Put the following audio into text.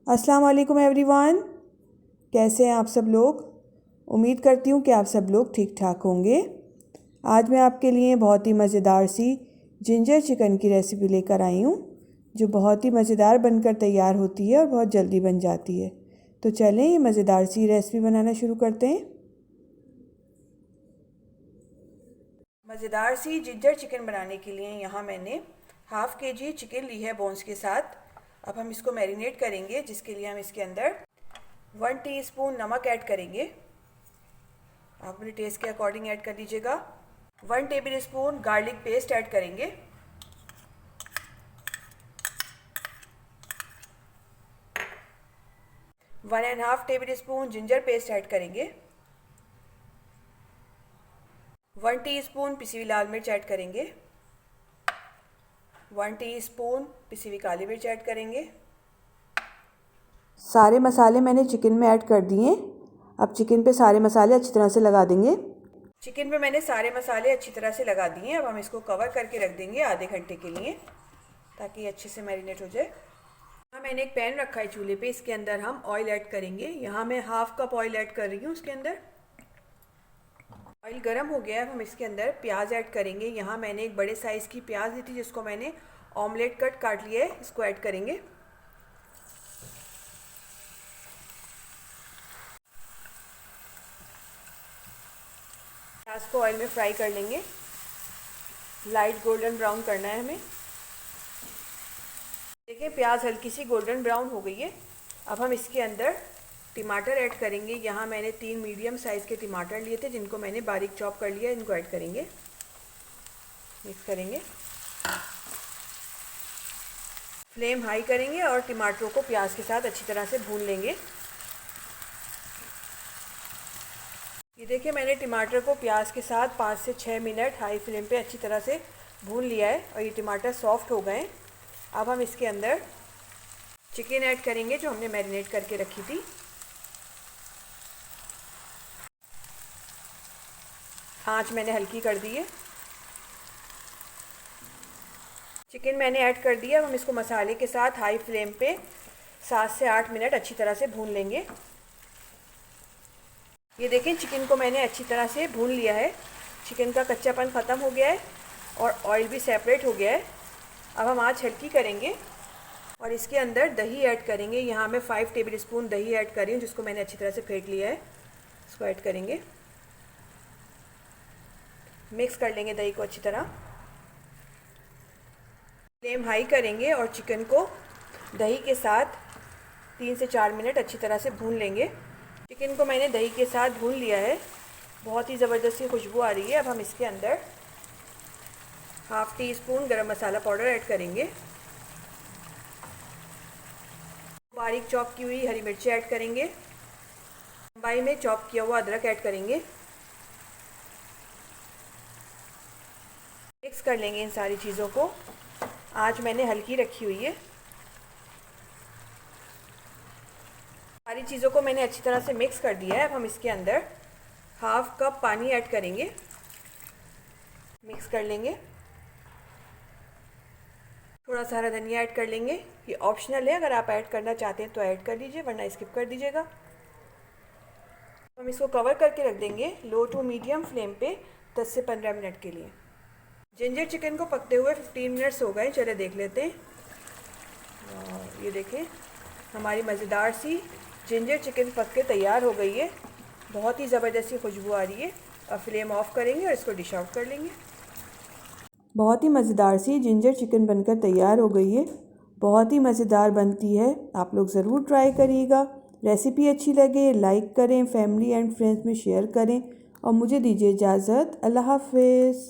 अस्सलाम वालेकुम एवरीवन। कैसे हैं आप सब लोग। उम्मीद करती हूँ कि आप सब लोग ठीक ठाक होंगे। आज मैं आपके लिए बहुत ही मज़ेदार सी जिंजर चिकन की रेसिपी लेकर आई हूँ, जो बहुत ही मज़ेदार बनकर तैयार होती है और बहुत जल्दी बन जाती है। तो चलें ये मज़ेदार सी रेसिपी बनाना शुरू करते हैं। मज़ेदार सी जिंजर चिकन बनाने के लिए यहाँ मैंने हाफ़ kg चिकन ली है बोन्स के साथ। अब हम इसको मैरिनेट करेंगे, जिसके लिए हम इसके अंदर 1 टीस्पून नमक ऐड करेंगे। आप अपने टेस्ट के अकॉर्डिंग ऐड कर लीजिएगा। 1 table spoon garlic paste add करेंगे। 1.5 table spoon ginger paste add करेंगे। 1 टीस्पून पिसी हुई लाल मिर्च ऐड करेंगे। 1 टीस्पून पिसी हुई काली मिर्च ऐड करेंगे। सारे मसाले मैंने चिकन में ऐड कर दिए। अब चिकन पे सारे मसाले अच्छी तरह से लगा देंगे। चिकन पे मैंने सारे मसाले अच्छी तरह से लगा दिए। अब हम इसको कवर करके रख देंगे आधे घंटे के लिए, ताकि अच्छे से मैरिनेट हो जाए। यहाँ मैंने एक पैन रखा है चूल्हे पे, इसके अंदर हम ऑयल ऐड करेंगे। यहाँ मैं हाफ कप ऑयल ऐड कर रही हूँ। उसके अंदर ऑयल गर्म हो गया है। हम इसके अंदर प्याज ऐड करेंगे। यहाँ मैंने एक बड़े साइज़ की प्याज ली थी, जिसको मैंने ऑमलेट कट काट लिया है। इसको ऐड करेंगे। प्याज को ऑयल में फ्राई कर लेंगे। लाइट गोल्डन ब्राउन करना है हमें। देखिए प्याज हल्की सी गोल्डन ब्राउन हो गई है। अब हम इसके अंदर टमाटर ऐड करेंगे। यहाँ मैंने 3 मीडियम साइज़ के टमाटर लिए थे, जिनको मैंने बारीक चॉप कर लिया। इनको ऐड करेंगे, मिक्स करेंगे। फ्लेम हाई करेंगे और टमाटरों को प्याज के साथ अच्छी तरह से भून लेंगे। ये देखिए मैंने टमाटर को प्याज के साथ 5 से 6 मिनट हाई फ्लेम पे अच्छी तरह से भून लिया है और ये टमाटर सॉफ्ट हो गए। अब हम इसके अंदर चिकन ऐड करेंगे, जो हमने मैरिनेट करके रखी थी। आंच मैंने हल्की कर दी है। चिकन मैंने ऐड कर दिया। अब हम इसको मसाले के साथ हाई फ्लेम पे 7 से 8 मिनट अच्छी तरह से भून लेंगे। ये देखें चिकन को मैंने अच्छी तरह से भून लिया है। चिकन का कच्चापन ख़त्म हो गया है और ऑयल भी सेपरेट हो गया है। अब हम आंच हल्की करेंगे और इसके अंदर दही ऐड करेंगे। यहाँ मैं 5 टेबल स्पून दही ऐड कर रही हूँ, जिसको मैंने अच्छी तरह से फेंट लिया है। इसको ऐड करेंगे, मिक्स कर लेंगे दही को अच्छी तरह। फ्लेम हाई करेंगे और चिकन को दही के साथ 3 से 4 मिनट अच्छी तरह से भून लेंगे। चिकन को मैंने दही के साथ भून लिया है। बहुत ही ज़बरदस्ती खुशबू आ रही है। अब हम इसके अंदर हाफ़ टीस्पून गरम मसाला पाउडर ऐड करेंगे। बारीक चॉप की हुई हरी मिर्ची ऐड करेंगे। लंबाई में चॉप किया हुआ अदरक ऐड करेंगे। मिक्स कर लेंगे इन सारी चीज़ों को। आंच मैंने हल्की रखी हुई है। सारी चीज़ों को मैंने अच्छी तरह से मिक्स कर दिया है। अब हम इसके अंदर हाफ कप पानी ऐड करेंगे, मिक्स कर लेंगे। थोड़ा सा हरा धनिया ऐड कर लेंगे। ये ऑप्शनल है, अगर आप ऐड करना चाहते हैं तो ऐड कर लीजिए, वरना स्किप कर दीजिएगा। हम इसको कवर करके रख देंगे लो टू मीडियम फ्लेम पे 10 से 15 मिनट के लिए। जिंजर चिकन को पकते हुए 15 मिनट्स हो गए। चले देख लेते हैं। और ये देखें हमारी मज़ेदार सी जिंजर चिकन पक के तैयार हो गई है। बहुत ही ज़बरदस्ती खुशबू आ रही है। अब फ्लेम ऑफ करेंगे और इसको डिश आउट कर लेंगे। बहुत ही मज़ेदार सी जिंजर चिकन बनकर तैयार हो गई है। बहुत ही मज़ेदार बनती है। आप लोग ज़रूर ट्राई करिएगा। रेसिपी अच्छी लगे लाइक करें, फैमिली एंड फ्रेंड्स में शेयर करें और मुझे दीजिए इजाज़त। अल्लाह हाफ़िज़।